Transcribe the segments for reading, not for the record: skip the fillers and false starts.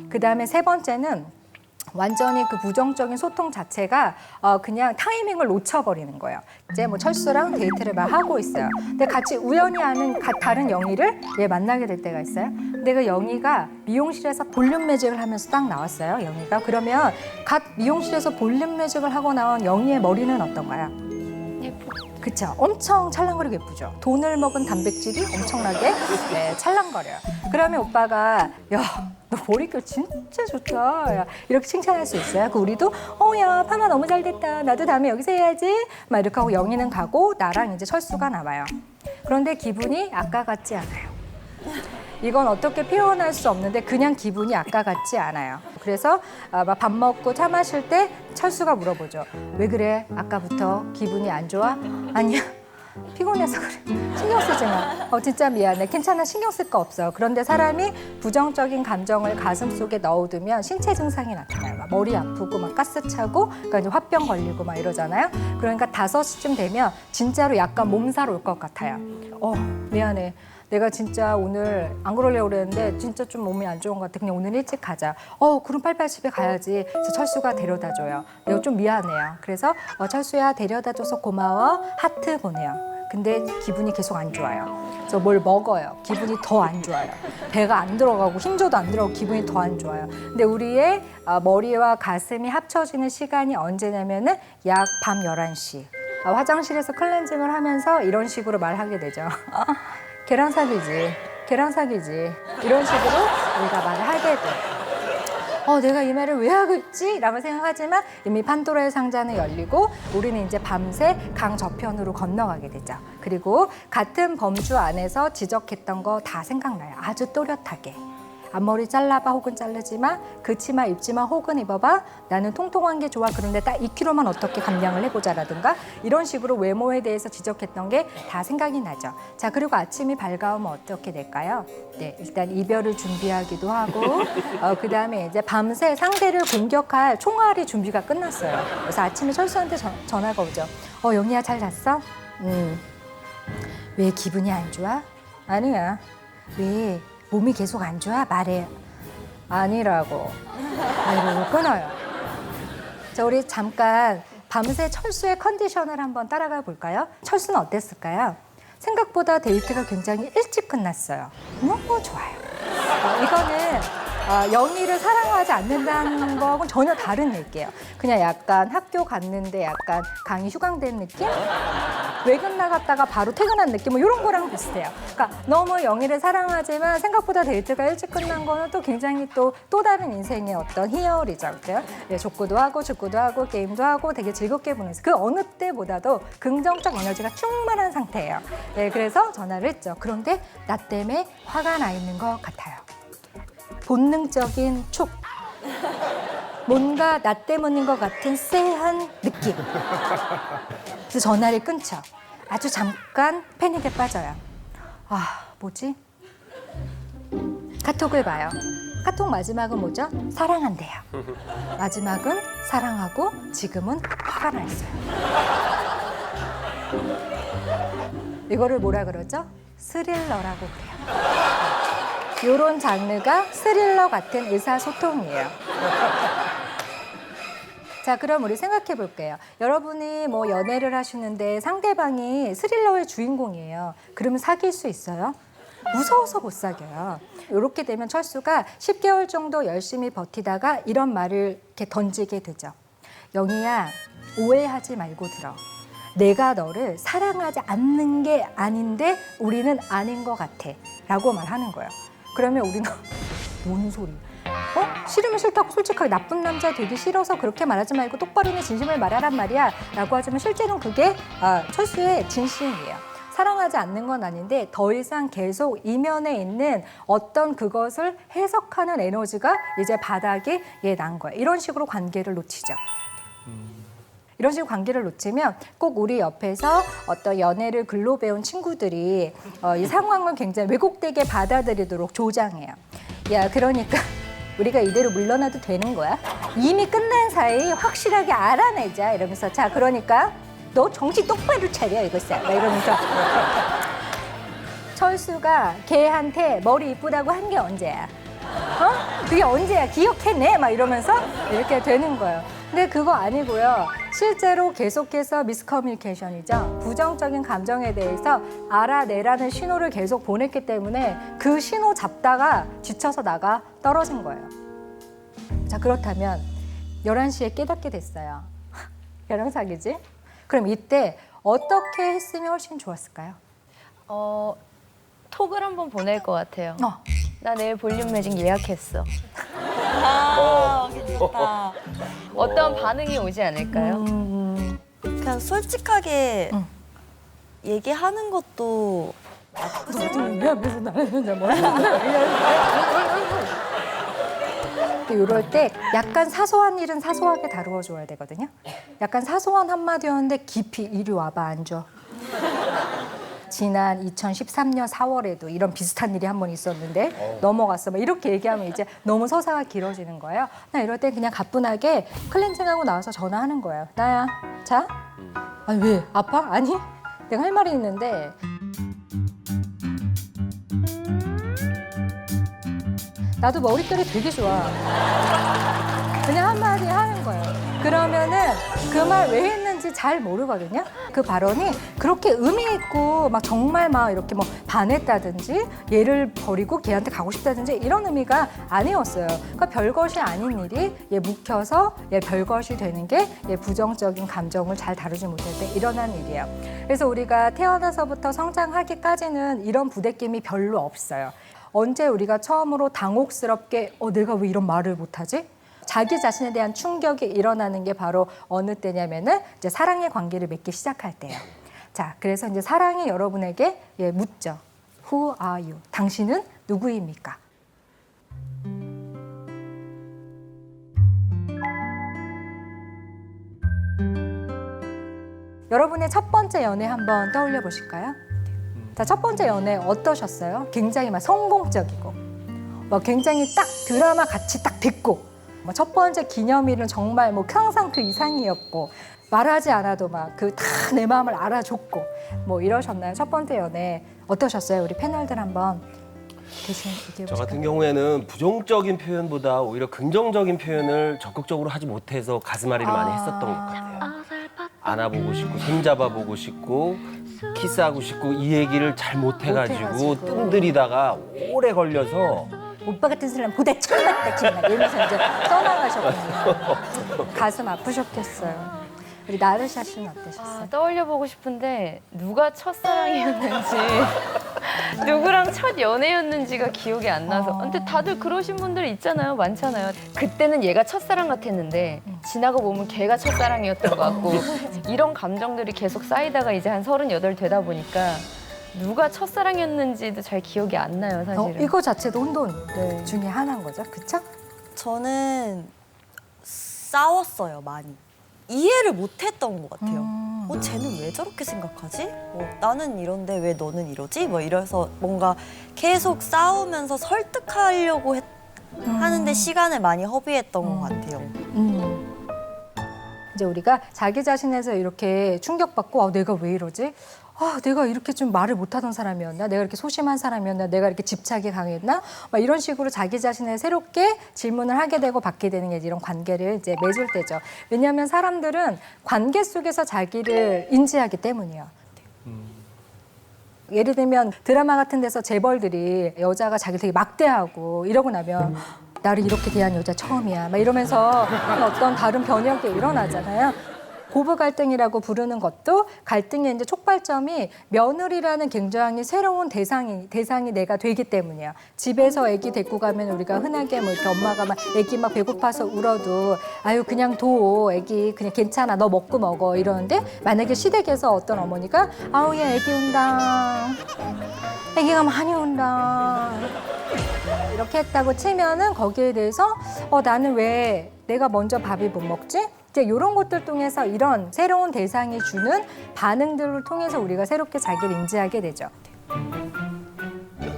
그다음에 세 번째는 완전히 그 부정적인 소통 자체가 그냥 타이밍을 놓쳐버리는 거예요. 이제 뭐 철수랑 데이트를 막 하고 있어요. 근데 같이 우연히 아는 다른 영희를 만나게 될 때가 있어요. 근데 그 영희가 미용실에서 볼륨 매직을 하면서 딱 나왔어요. 영희가. 그러면 갓 미용실에서 볼륨 매직을 하고 나온 영희의 머리는 어떤가요? 그쵸. 엄청 찰랑거리고 예쁘죠. 돈을 먹은 단백질이 엄청나게 찰랑거려요. 그러면 오빠가 야, 너 머릿결 진짜 좋다. 야, 이렇게 칭찬할 수 있어요. 그 우리도 야, 파마 너무 잘 됐다. 나도 다음에 여기서 해야지. 막 이렇게 하고 영희는 가고 나랑 이제 철수가 남아요. 그런데 기분이 아까 같지 않아요. 이건 어떻게 표현할 수 없는데 그냥 기분이 아까 같지 않아요. 그래서 밥 먹고 차 마실 때 철수가 물어보죠. 왜 그래? 아까부터 기분이 안 좋아? 아니야. 피곤해서 그래. 신경 쓰지 마. 진짜 미안해. 괜찮아. 신경 쓸 거 없어. 그런데 사람이 부정적인 감정을 가슴속에 넣어두면 신체 증상이 나타나요. 막 머리 아프고 막 가스 차고 그러니까 이제 화병 걸리고 막 이러잖아요. 그러니까 5시쯤 되면 진짜로 약간 몸살 올 것 같아요. 미안해. 내가 진짜 오늘 안 그러려고 그랬는데 진짜 좀 몸이 안 좋은 것 같아. 그냥 오늘 일찍 가자. 그럼 빨리빨리 집에 가야지. 그래서 철수가 데려다 줘요. 내가 좀 미안해요. 그래서 철수야 데려다 줘서 고마워. 하트 보내요. 근데 기분이 계속 안 좋아요. 그래서 뭘 먹어요. 기분이 더 안 좋아요. 배가 안 들어가고 힘줘도 안 들어가고 기분이 더 안 좋아요. 근데 우리의 머리와 가슴이 합쳐지는 시간이 언제냐면은 약 밤 11시. 화장실에서 클렌징을 하면서 이런 식으로 말하게 되죠. 걔랑 사귀지, 걔랑 사귀지 이런 식으로 우리가 말을 하게 돼. 내가 이 말을 왜 하고 있지? 라고 생각하지만 이미 판도라의 상자는 열리고 우리는 이제 밤새 강 저편으로 건너가게 되죠. 그리고 같은 범주 안에서 지적했던 거 다 생각나요. 아주 또렷하게. 앞머리 잘라봐 혹은 자르지 마, 그 치마 입지 마 혹은 입어봐, 나는 통통한 게 좋아 그런데 딱 2kg만 어떻게 감량을 해보자라든가 이런 식으로 외모에 대해서 지적했던 게 다 생각이 나죠. 자, 그리고 아침이 밝아오면 어떻게 될까요? 네, 일단 이별을 준비하기도 하고 그다음에 이제 밤새 상대를 공격할 총알이 준비가 끝났어요. 그래서 아침에 철수한테 전화가 오죠. 영희야 잘 잤어? 왜 기분이 안 좋아? 아니야. 왜? 몸이 계속 안 좋아? 말해. 아니라고. 이러고 끊어요. 자, 우리 잠깐 밤새 철수의 컨디션을 한번 따라가 볼까요? 철수는 어땠을까요? 생각보다 데이트가 굉장히 일찍 끝났어요. 너무 좋아요. 이거는 영희를 사랑하지 않는다는 거하고는 전혀 다른 얘기예요. 그냥 약간 학교 갔는데 약간 강의 휴강된 느낌? 외근 나갔다가 바로 퇴근한 느낌? 뭐 이런 거랑 비슷해요. 그러니까 너무 영희를 사랑하지만 생각보다 데이트가 일찍 끝난 거는 또 굉장히 또 다른 인생의 어떤 희열이죠. 그래요? 족구도 하고 축구도 하고 게임도 하고 되게 즐겁게 보내서 그 어느 때보다도 긍정적 에너지가 충만한 상태예요. 그래서 전화를 했죠. 그런데 나 때문에 화가 나 있는 것 같아요. 본능적인 촉. 뭔가 나 때문인 것 같은 쎄한 느낌. 그래서 전화를 끊죠. 아주 잠깐 패닉에 빠져요. 뭐지? 카톡을 봐요. 카톡 마지막은 뭐죠? 사랑한대요. 마지막은 사랑하고 지금은 화가 나 있어요. 이거를 뭐라 그러죠? 스릴러라고 그래요. 이런 장르가 스릴러 같은 의사소통이에요. 자, 그럼 우리 생각해 볼게요. 여러분이 뭐 연애를 하시는데 상대방이 스릴러의 주인공이에요. 그러면 사귈 수 있어요? 무서워서 못 사귀어요. 이렇게 되면 철수가 10개월 정도 열심히 버티다가 이런 말을 이렇게 던지게 되죠. 영희야, 오해하지 말고 들어. 내가 너를 사랑하지 않는 게 아닌데 우리는 아닌 것 같아. 라고 말하는 거예요. 그러면 우리는 뭔 소리? 싫으면 싫다고 솔직하게 나쁜 남자 되기 싫어서 그렇게 말하지 말고 똑바로 내 진심을 말하란 말이야 라고 하지만 실제로는 그게 철수의 진심이에요. 사랑하지 않는 건 아닌데 더 이상 계속 이면에 있는 어떤 그것을 해석하는 에너지가 이제 바닥에 난 거예요. 이런 식으로 관계를 놓치죠. 이런 식으로 관계를 놓치면 꼭 우리 옆에서 어떤 연애를 글로 배운 친구들이 이 상황을 굉장히 왜곡되게 받아들이도록 조장해요. 야, 그러니까 우리가 이대로 물러나도 되는 거야? 이미 끝난 사이 확실하게 알아내자 이러면서 자, 그러니까 너 정신 똑바로 차려 이거지. 막 이러면서 철수가 걔한테 머리 이쁘다고 한 게 언제야? 그게 언제야? 기억해내? 막 이러면서 이렇게 되는 거예요. 근데 그거 아니고요. 실제로 계속해서 미스커뮤니케이션이죠. 부정적인 감정에 대해서 알아내라는 신호를 계속 보냈기 때문에 그 신호 잡다가 지쳐서 나가 떨어진 거예요. 자, 그렇다면 11시에 깨닫게 됐어요. 걔랑 사귀지? 그럼 이때 어떻게 했으면 훨씬 좋았을까요? 톡을 한번 보낼 것 같아요. 나 내일 볼륨 매직 예약했어. 괜찮다. 어떤 반응이 오지 않을까요? 그냥 솔직하게 얘기하는 것도 왜 앞에서 이럴 때 약간 사소한 일은 사소하게 다루어줘야 되거든요. 약간 사소한 한마디였는데 깊이 이리 와봐 앉아. 지난 2013년 4월에도 이런 비슷한 일이 한 번 있었는데 넘어갔어. 막 이렇게 얘기하면 이제 너무 서사가 길어지는 거예요. 나 이럴 땐 그냥 가뿐하게 클렌징하고 나와서 전화하는 거예요. 나야, 자? 아니 왜? 아파? 아니? 내가 할 말이 있는데 나도 머릿결이 되게 좋아. 그냥 한마디 하는 거예요. 그러면은 그 말 왜 했는지 잘 모르거든요. 그 발언이 그렇게 의미 있고 막 정말 막 이렇게 뭐 반했다든지 얘를 버리고 걔한테 가고 싶다든지 이런 의미가 아니었어요. 그러니까 별것이 아닌 일이 얘 묵혀서 얘 별것이 되는 게 얘 부정적인 감정을 잘 다루지 못할 때 일어난 일이에요. 그래서 우리가 태어나서부터 성장하기까지는 이런 부대낌이 별로 없어요. 언제 우리가 처음으로 당혹스럽게 내가 왜 이런 말을 못하지? 자기 자신에 대한 충격이 일어나는 게 바로 어느 때냐면은 이제 사랑의 관계를 맺기 시작할 때예요. 자, 그래서 이제 사랑이 여러분에게 묻죠. Who are you? 당신은 누구입니까? 여러분의 첫 번째 연애 한번 떠올려 보실까요? 자, 첫 번째 연애 어떠셨어요? 굉장히 막 성공적이고, 뭐 굉장히 딱 드라마 같이 딱 됐고, 뭐 첫 번째 기념일은 정말 뭐 항상 그 이상이었고, 말하지 않아도 막 그 다 내 마음을 알아줬고, 뭐 이러셨나요? 첫 번째 연애 어떠셨어요? 우리 패널들 한번 대신 얘기해 저 보실까요? 같은 경우에는 부정적인 표현보다 오히려 긍정적인 표현을 적극적으로 하지 못해서 가슴앓이를 많이 했었던 것 같아요. 안아보고 싶고 손잡아보고 싶고 키스하고 싶고 이 얘기를 잘 못해가지고 뜸들이다가 오래 걸려서 오빠 같은 사람 보다 참았다 정말 이러면서 이제 떠나가셨군요. 가슴 아프셨겠어요. 우리 나르샤 씨는 어떠셨어요? 떠올려보고 싶은데 누가 첫사랑이었는지 누구랑 첫 연애였는지가 기억이 안 나서. 근데 다들 그러신 분들 있잖아요. 많잖아요. 그때는 얘가 첫사랑 같았는데 지나고 보면 걔가 첫사랑이었던 것 같고 이런 감정들이 계속 쌓이다가 이제 한 38 되다 보니까 누가 첫사랑이었는지도 잘 기억이 안 나요, 사실은. 이거 자체도 혼돈 중에 하나인 거죠, 그쵸? 저는 싸웠어요, 많이. 이해를 못했던 것 같아요. 쟤는 왜 저렇게 생각하지? 나는 이런데 왜 너는 이러지? 뭐 이래서 뭔가 계속 싸우면서 설득하려고 하는데 시간을 많이 허비했던 것 같아요. 이제 우리가 자기 자신에서 이렇게 충격받고 내가 왜 이러지? 내가 이렇게 좀 말을 못하던 사람이었나? 내가 이렇게 소심한 사람이었나? 내가 이렇게 집착이 강했나? 막 이런 식으로 자기 자신을 새롭게 질문을 하게 되고 받게 되는 게 이런 관계를 이제 맺을 때죠. 왜냐하면 사람들은 관계 속에서 자기를 인지하기 때문이에요. 예를 들면 드라마 같은 데서 재벌들이 여자가 자기를 되게 막대하고 이러고 나면 나를 이렇게 대한 여자 처음이야 막 이러면서 어떤 다른 변형이 일어나잖아요. 고부 갈등이라고 부르는 것도 갈등의 이제 촉발점이 며느리라는 굉장히 새로운 대상이 내가 되기 때문이에요. 집에서 아기 데리고 가면 우리가 흔하게 뭐 이렇게 엄마가 막 아기 막 배고파서 울어도 아유 그냥 둬 아기 그냥 괜찮아 너 먹어 이러는데 만약에 시댁에서 어떤 어머니가 아우 얘 아기 운다 아기가 많이 운다 이렇게 했다고 치면은 거기에 대해서 나는 왜 내가 먼저 밥을 못 먹지? 이제 이런 것들 통해서 이런 새로운 대상이 주는 반응들을 통해서 우리가 새롭게 자기를 인지하게 되죠.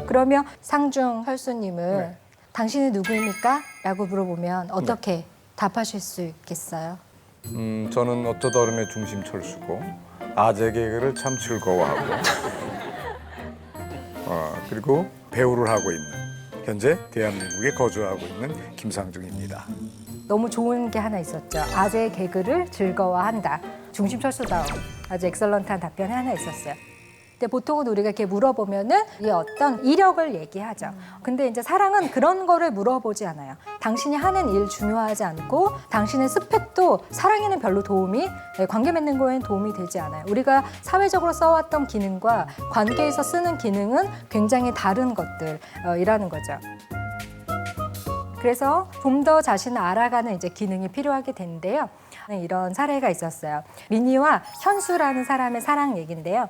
그러면 상중 혈수님을 당신은 누구입니까? 라고 물어보면 어떻게 답하실 수 있겠어요? 저는 어쩌다 얼음의 중심 철수고 아재 개그를 참 즐거워하고 그리고 배우를 하고 있는 현재 대한민국에 거주하고 있는 김상중입니다. 너무 좋은 게 하나 있었죠. 아재 개그를 즐거워한다. 중심철수다운 아주 엑설런트한 답변이 하나 있었어요. 근데 보통은 우리가 이렇게 물어보면은 이 어떤 이력을 얘기하죠. 근데 이제 사랑은 그런 거를 물어보지 않아요. 당신이 하는 일 중요하지 않고 당신의 스펙도 사랑에는 별로 도움이, 관계 맺는 거에는 도움이 되지 않아요. 우리가 사회적으로 써왔던 기능과 관계에서 쓰는 기능은 굉장히 다른 것들이라는 거죠. 그래서 좀 더 자신을 알아가는 이제 기능이 필요하게 되는데요. 이런 사례가 있었어요. 민희와 현수라는 사람의 사랑 얘기인데요.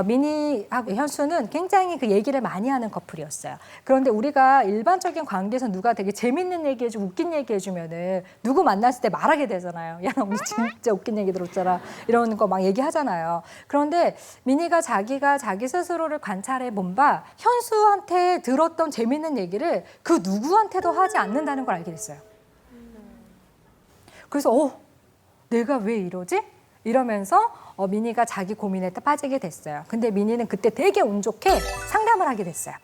민희하고 현수는 굉장히 그 얘기를 많이 하는 커플이었어요. 그런데 우리가 일반적인 관계에서 누가 되게 재밌는 얘기 해주고 웃긴 얘기 해주면은 누구 만났을 때 말하게 되잖아요. 야, 나 오늘 진짜 웃긴 얘기 들었잖아. 이런 거 막 얘기하잖아요. 그런데 민희가 자기가 자기 스스로를 관찰해 본 바 현수한테 들었던 재밌는 얘기를 그 누구한테도 하지 않는다는 걸 알게 됐어요. 그래서 내가 왜 이러지? 이러면서 민희가 자기 고민에 빠지게 됐어요. 근데 민희는 그때 되게 운 좋게 상담을 하게 됐어요.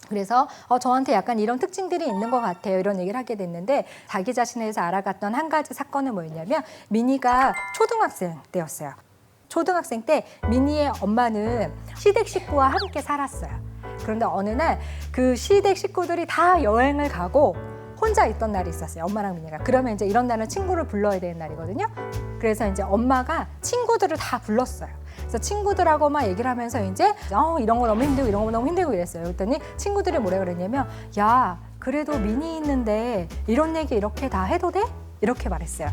그래서 저한테 약간 이런 특징들이 있는 것 같아요. 이런 얘기를 하게 됐는데 자기 자신에 대해서 알아갔던 한 가지 사건은 뭐였냐면 민희가 초등학생 때였어요. 초등학생 때 민희의 엄마는 시댁 식구와 함께 살았어요. 그런데 어느 날 그 시댁 식구들이 다 여행을 가고 혼자 있던 날이 있었어요. 엄마랑 민희가. 그러면 이제 이런 날은 친구를 불러야 되는 날이거든요. 그래서 이제 엄마가 친구들을 다 불렀어요. 그래서 친구들하고 막 얘기를 하면서 이제 이런 거 너무 힘들고 이런 거 너무 힘들고 이랬어요. 그랬더니 친구들이 뭐라 그랬냐면 야, 그래도 민희 있는데 이런 얘기 이렇게 다 해도 돼? 이렇게 말했어요.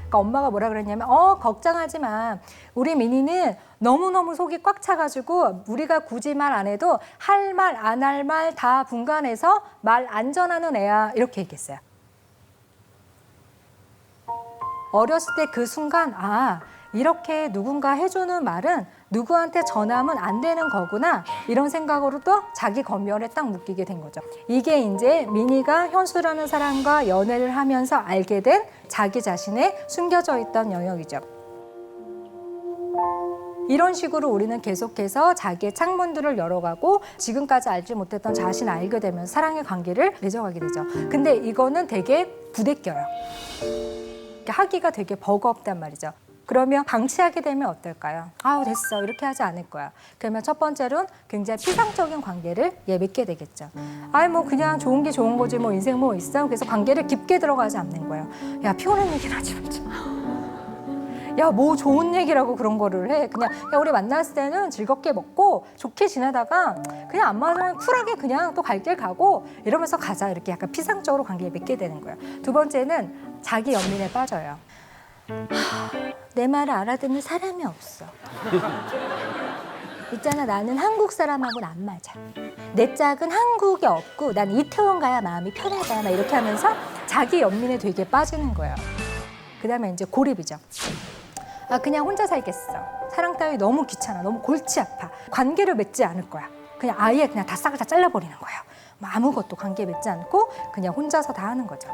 그러니까 엄마가 뭐라 그랬냐면 걱정하지 마. 우리 민희는 너무너무 속이 꽉 차가지고 우리가 굳이 말 안 해도 할 말 안 할 말 다 분간해서 말 안전하는 애야. 이렇게 얘기했어요. 어렸을 때 그 순간 이렇게 누군가 해주는 말은 누구한테 전하면 안 되는 거구나 이런 생각으로 또 자기 검열에 딱 묶이게 된 거죠. 이게 이제 민희가 현수라는 사람과 연애를 하면서 알게 된 자기 자신의 숨겨져 있던 영역이죠. 이런 식으로 우리는 계속해서 자기의 창문들을 열어가고 지금까지 알지 못했던 자신을 알게 되면서 사랑의 관계를 맺어가게 되죠. 근데 이거는 되게 부대껴요. 하기가 되게 버거웠단 말이죠. 그러면 방치하게 되면 어떨까요? 됐어. 이렇게 하지 않을 거야. 그러면 첫 번째로는 굉장히 피상적인 관계를 맺게 되겠죠. 뭐 그냥 좋은 게 좋은 거지 뭐 인생 뭐 있어. 그래서 관계를 깊게 들어가지 않는 거예요. 야, 피곤한 얘기를 하지 말자. 야, 뭐 좋은 얘기라고 그런 거를 해. 그냥 야, 우리 만났을 때는 즐겁게 먹고 좋게 지내다가 그냥 안 맞으면 쿨하게 그냥 또 갈 길 가고 이러면서 가자. 이렇게 약간 피상적으로 관계를 맺게 되는 거예요. 두 번째는 자기 연민에 빠져요. 내 말을 알아듣는 사람이 없어. 있잖아, 나는 한국 사람하고는 안 맞아. 내 짝은 한국에 없고 난 이태원 가야 마음이 편하다. 막 이렇게 하면서 자기 연민에 되게 빠지는 거예요. 그다음에 이제 고립이죠. 그냥 혼자 살겠어. 사랑 따위 너무 귀찮아. 너무 골치 아파. 관계를 맺지 않을 거야. 그냥 아예 그냥 다 싹을 다 잘라버리는 거예요. 아무것도 관계 맺지 않고 그냥 혼자서 다 하는 거죠.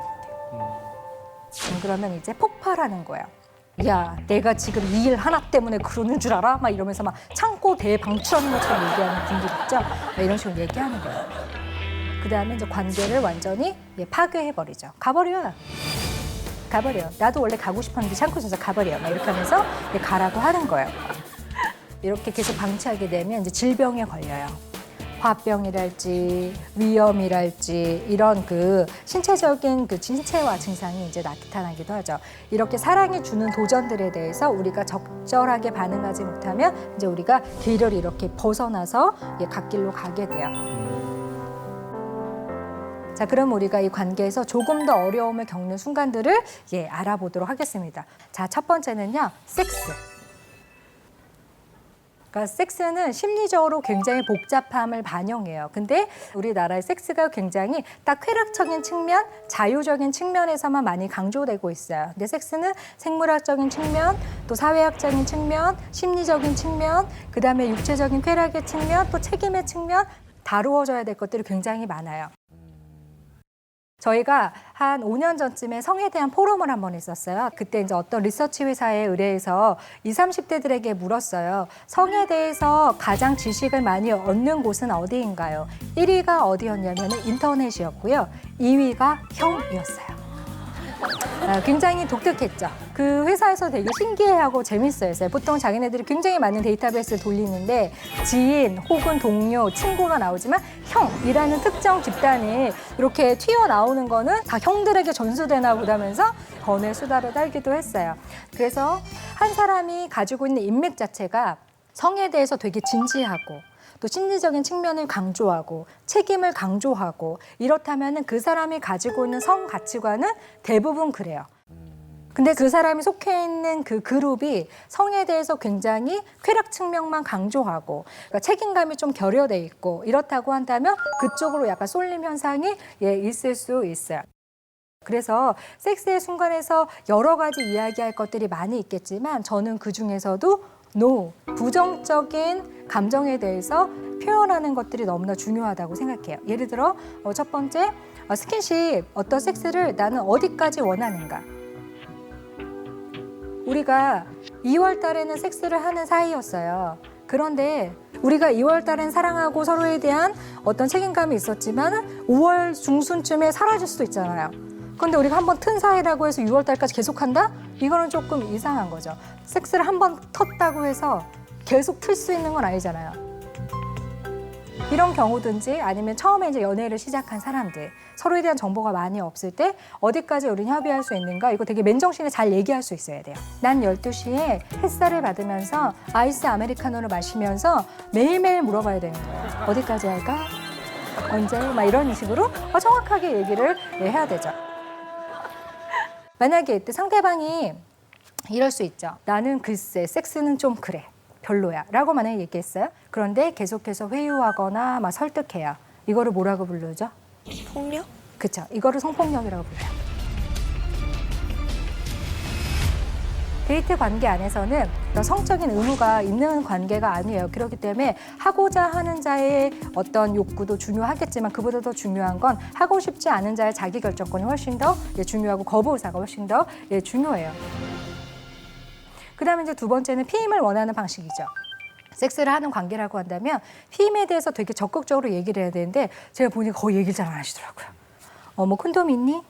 그러면 이제 폭발하는 거예요. 야, 내가 지금 이 일 하나 때문에 그러는 줄 알아? 막 이러면서 막 창고 대방출하는 것처럼 얘기하는 분들 있죠? 이런 식으로 얘기하는 거예요. 그 다음에 이제 관계를 완전히 파괴해버리죠. 가버려. 나도 원래 가고 싶었는데 참고 있어서 가버려. 막 이렇게 하면서 가라고 하는 거예요. 이렇게 계속 방치하게 되면 이제 질병에 걸려요. 화병이랄지 위염이랄지 이런 그 신체적인 그 신체화 증상이 이제 나타나기도 하죠. 이렇게 사랑이 주는 도전들에 대해서 우리가 적절하게 반응하지 못하면 이제 우리가 길을 이렇게 벗어나서 갓길로 가게 돼요. 자, 그럼 우리가 이 관계에서 조금 더 어려움을 겪는 순간들을 알아보도록 하겠습니다. 자, 첫 번째는요, 섹스. 그러니까 섹스는 심리적으로 굉장히 복잡함을 반영해요. 근데 우리나라의 섹스가 굉장히 딱 쾌락적인 측면, 자유적인 측면에서만 많이 강조되고 있어요. 근데 섹스는 생물학적인 측면, 또 사회학적인 측면, 심리적인 측면, 그다음에 육체적인 쾌락의 측면, 또 책임의 측면 다루어져야 될 것들이 굉장히 많아요. 저희가 한 5년 전쯤에 성에 대한 포럼을 한번 했었어요. 그때 이제 어떤 리서치 회사에 의뢰해서 20, 30대들에게 물었어요. 성에 대해서 가장 지식을 많이 얻는 곳은 어디인가요? 1위가 어디였냐면 인터넷이었고요. 2위가 형이었어요. 굉장히 독특했죠. 그 회사에서 되게 신기해하고 재밌어했어요. 보통 자기네들이 굉장히 많은 데이터베이스를 돌리는데 지인 혹은 동료, 친구가 나오지만 형이라는 특정 집단이 이렇게 튀어나오는 거는 다 형들에게 전수되나 보다면서 번외 수다를 떨기도 했어요. 그래서 한 사람이 가지고 있는 인맥 자체가 성에 대해서 되게 진지하고 또 심리적인 측면을 강조하고 책임을 강조하고 이렇다면 그 사람이 가지고 있는 성 가치관은 대부분 그래요. 근데 그 사람이 속해 있는 그 그룹이 성에 대해서 굉장히 쾌락 측면만 강조하고 그러니까 책임감이 좀 결여돼 있고 이렇다고 한다면 그쪽으로 약간 쏠림 현상이 있을 수 있어요. 그래서 섹스의 순간에서 여러 가지 이야기할 것들이 많이 있겠지만 저는 그 중에서도 부정적인 감정에 대해서 표현하는 것들이 너무나 중요하다고 생각해요. 예를 들어 첫 번째 스킨십, 어떤 섹스를 나는 어디까지 원하는가. 우리가 2월 달에는 섹스를 하는 사이였어요. 그런데 우리가 2월 달엔 사랑하고 서로에 대한 어떤 책임감이 있었지만 5월 중순쯤에 사라질 수도 있잖아요. 근데 우리가 한번 튼 사이라고 해서 6월 달까지 계속한다? 이거는 조금 이상한 거죠. 섹스를 한번 텄다고 해서 계속 틀 수 있는 건 아니잖아요. 이런 경우든지 아니면 처음에 이제 연애를 시작한 사람들, 서로에 대한 정보가 많이 없을 때 어디까지 우리는 협의할 수 있는가? 이거 되게 맨정신에 잘 얘기할 수 있어야 돼요. 난 12시에 햇살을 받으면서 아이스 아메리카노를 마시면서 매일매일 물어봐야 되는 거예요. 어디까지 할까? 언제? 막 이런 식으로 정확하게 얘기를 해야 되죠. 만약에 이때 상대방이 이럴 수 있죠. 나는 글쎄 섹스는 좀 그래. 별로야. 라고 만약에 얘기했어요. 그런데 계속해서 회유하거나 막 설득해요. 이거를 뭐라고 부르죠? 폭력? 그쵸. 이거를 성폭력이라고 불러요. 데이트 관계 안에서는 성적인 의무가 있는 관계가 아니에요. 그렇기 때문에 하고자 하는 자의 어떤 욕구도 중요하겠지만 그보다 더 중요한 건 하고 싶지 않은 자의 자기결정권이 훨씬 더 중요하고 거부 의사가 훨씬 더 중요해요. 그다음에 이제 두 번째는 피임을 원하는 방식이죠. 섹스를 하는 관계라고 한다면 피임에 대해서 되게 적극적으로 얘기를 해야 되는데 제가 보니까 거의 얘기를 잘 안 하시더라고요. 뭐 콘돔 있니?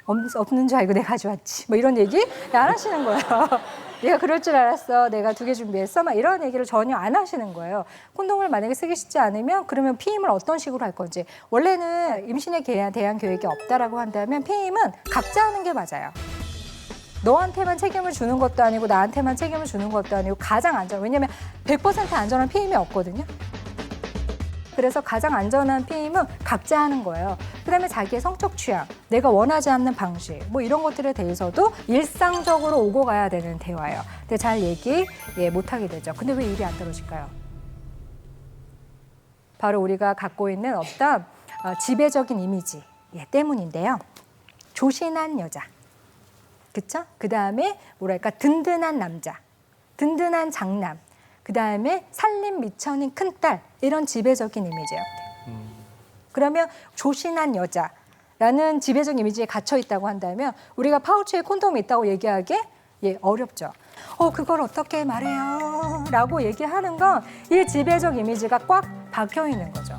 없는 줄 알고 내가 가져왔지. 뭐 이런 얘기 안 하시는 거예요. 내가 그럴 줄 알았어. 내가 2개 준비했어. 막 이런 얘기를 전혀 안 하시는 거예요. 콘돔을 만약에 쓰기 쉽지 않으면 그러면 피임을 어떤 식으로 할 건지. 원래는 임신에 대한 계획이 없다라고 한다면 피임은 각자 하는 게 맞아요. 너한테만 책임을 주는 것도 아니고 나한테만 책임을 주는 것도 아니고 가장 안전. 왜냐면 100% 안전한 피임이 없거든요. 그래서 가장 안전한 피임은 각자 하는 거예요. 그다음에 자기의 성적 취향, 내가 원하지 않는 방식, 뭐 이런 것들에 대해서도 일상적으로 오고 가야 되는 대화예요. 근데 잘 얘기 못하게 되죠. 근데 왜 입이 안 떨어질까요? 바로 우리가 갖고 있는 어떤 지배적인 이미지 때문인데요. 조신한 여자, 그쵸? 그 다음에 뭐랄까 든든한 남자, 든든한 장남, 그 다음에 살림 미천인 큰딸, 이런 지배적인 이미지예요. 그러면 조신한 여자라는 지배적 이미지에 갇혀 있다고 한다면 우리가 파우치에 콘돔이 있다고 얘기하기 어렵죠. 그걸 어떻게 말해요? 라고 얘기하는 건 이 지배적 이미지가 꽉 박혀 있는 거죠.